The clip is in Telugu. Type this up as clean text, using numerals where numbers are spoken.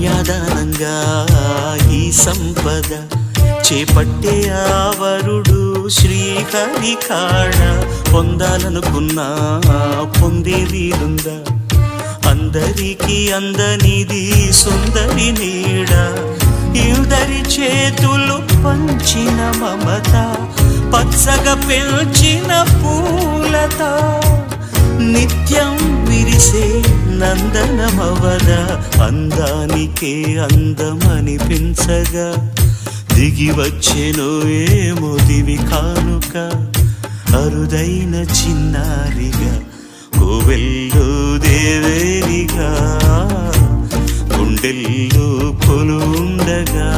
కన్యాదానంగా ఈ సంపద చేపట్టే ఆవరుడు శ్రీహరి కాడ పొందాలనుకున్నా పొందే వీలుందా అందరికీ అందనిది సుందరి నీడ ఇందరి చేతులు పంచిన మమత పచ్చగా పెంచిన పూలత నిత్యం విరిసే నందనమవద అందానికే అందమనిపించగా దిగి వచ్చెను ఏమో దివి కానుక అరుదైన చిన్నారిగా కోవెల్లో దేవేరిగా గుండెల్లో కొలుండగా